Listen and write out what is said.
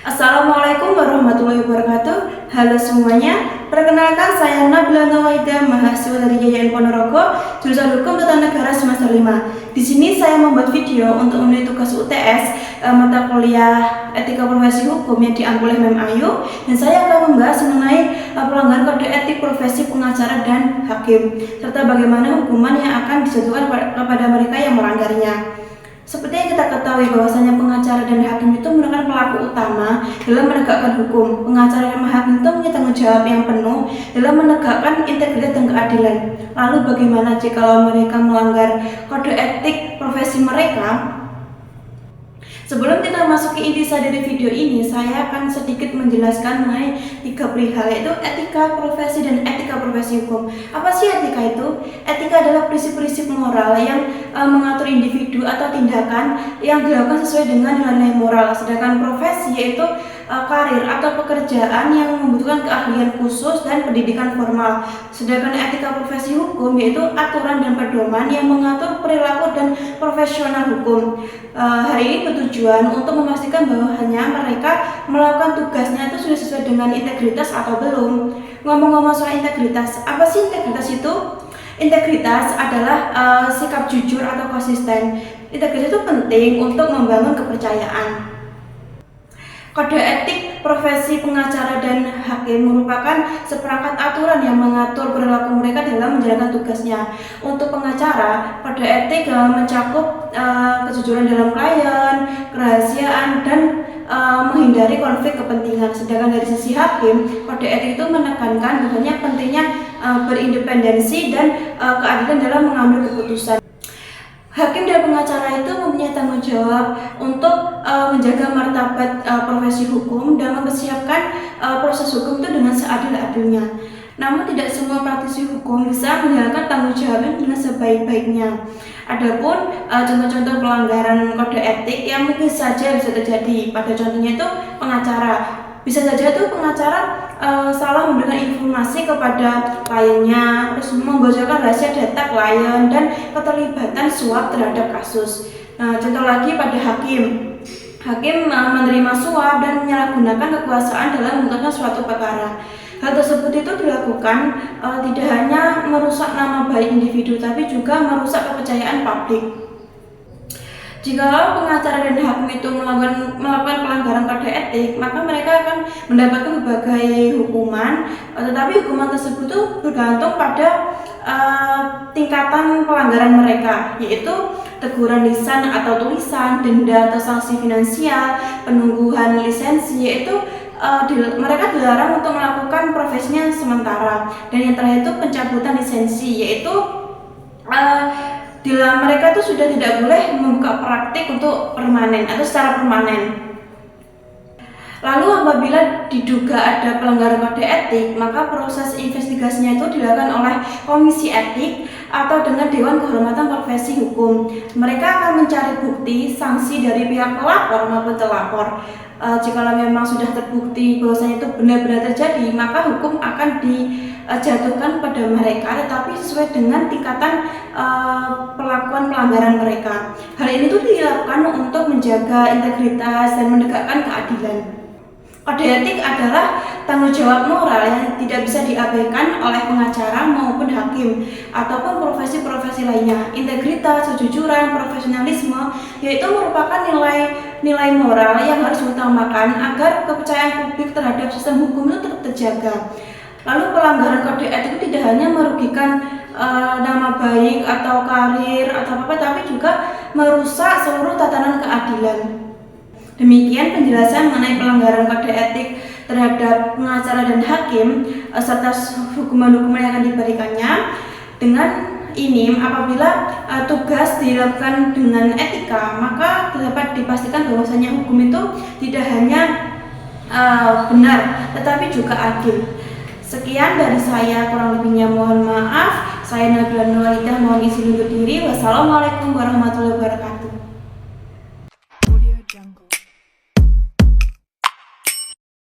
Assalamualaikum warahmatullahi wabarakatuh. Halo semuanya, perkenalkan saya Nabila Nawaidah, mahasiswa dari YIN Ponorogo, jurusan Hukum Tata Negara semester 5. Di sini saya membuat video untuk memenuhi tugas UTS mata kuliah Etika Profesi Hukum yang diambil oleh Mem Ayu, dan saya akan membahas mengenai pelanggaran kode etik profesi pengacara dan hakim, serta bagaimana hukuman yang akan dijatuhkan kepada mereka yang melanggarnya. Seperti yang kita ketahui bahwasanya pengacara dan hakim itu merupakan pelaku utama dalam menegakkan hukum. Pengacara dan hakim itu punya tanggung jawab yang penuh dalam menegakkan integritas dan keadilan. Lalu bagaimana jika mereka melanggar kode etik profesi mereka? Sebelum kita masuki intisari dari video ini, saya akan sedikit menjelaskan mengenai tiga perihal, yaitu etika profesi dan etika profesi hukum. Apa sih etika itu? Etika adalah prinsip-prinsip moral yang mengatur individu atau tindakan yang dilakukan sesuai dengan nilai moral. Sedangkan profesi yaitu karir atau pekerjaan yang membutuhkan keahlian khusus dan pendidikan formal. Sedangkan etika profesi hukum yaitu aturan dan pedoman yang mengatur perilaku dan profesional hukum. Hari ini bertujuan untuk memastikan bahwa hanya mereka melakukan tugasnya itu sudah sesuai dengan integritas atau belum. Ngomong-ngomong soal integritas, apa sih integritas itu? Integritas adalah sikap jujur atau konsisten. Integritas itu penting untuk membangun kepercayaan. Kode etik profesi pengacara dan hakim merupakan seperangkat aturan yang mengatur perilaku mereka dalam menjalankan tugasnya. Untuk pengacara, kode etik mencakup kejujuran dalam klien, kerahasiaan, dan menghindari konflik kepentingan. Sedangkan dari sisi hakim, kode etik itu menekankan bahwasanya pentingnya berindependensi dan keadilan dalam mengambil keputusan. Hakim dan pengacara itu mempunyai tanggung jawab untuk menjaga martabat profesi hukum dan mempersiapkan proses hukum itu dengan seadil-adilnya. Namun tidak semua praktisi hukum bisa menjalankan tanggung jawabnya dengan sebaik-baiknya. Adapun contoh-contoh pelanggaran kode etik yang mungkin saja bisa terjadi, pada contohnya itu pengacara. Bisa saja tuh pengacara salah memberikan informasi kepada kliennya, terus membocorkan rahasia data klien, dan keterlibatan suap terhadap kasus. Nah, contoh lagi pada hakim. Hakim menerima suap dan menyalahgunakan kekuasaan dalam memutuskan suatu perkara. Hal tersebut itu dilakukan tidak hanya merusak nama baik individu, tapi juga merusak kepercayaan publik. Jika pengacara dan hakim itu melakukan pelanggaran kode etik, maka mereka akan mendapatkan berbagai hukuman, tetapi hukuman tersebut itu bergantung pada tingkatan pelanggaran mereka, yaitu teguran lisan atau tulisan, denda atau sanksi finansial, penungguhan lisensi, yaitu mereka dilarang untuk melakukan profesinya sementara, dan yang terakhir itu pencabutan lisensi, yaitu mereka itu sudah tidak boleh membuka praktik untuk permanen atau secara permanen. Lalu apabila diduga ada pelanggaran kode etik, maka proses investigasinya itu dilakukan oleh komisi etik atau dengan Dewan Kehormatan Profesi Hukum. Mereka akan mencari bukti, sanksi dari pihak pelapor maupun terlapor. Jika memang sudah terbukti bahwasanya itu benar-benar terjadi, maka hukum akan dijatuhkan pada mereka, tetapi sesuai dengan tingkatan perlakuan pelanggaran mereka. Hal ini tuh dilakukan untuk menjaga integritas dan menegakkan keadilan. Kode etik adalah tanggung jawab moral yang tidak bisa diabaikan oleh pengacara maupun hakim ataupun profesi-profesi lainnya. Integritas, kejujuran, profesionalisme yaitu merupakan nilai moral yang harus diutamakan agar kepercayaan publik terhadap sistem hukum itu tetap terjaga. Lalu pelanggaran kode etik itu tidak hanya merugikan nama baik atau karir atau apa, tapi juga merusak seluruh tatanan keadilan. Demikian penjelasan mengenai pelanggaran kode etik terhadap pengacara dan hakim serta hukuman-hukuman yang akan diberikannya. Dengan ini, apabila tugas dilakukan dengan etika, maka dapat dipastikan bahwasanya hukum itu tidak hanya benar, tetapi juga adil. Sekian dari saya, kurang lebihnya mohon maaf. Saya Nabila Nawaidah, mohon izin undur diri. Wassalamualaikum warahmatullahi wabarakatuh.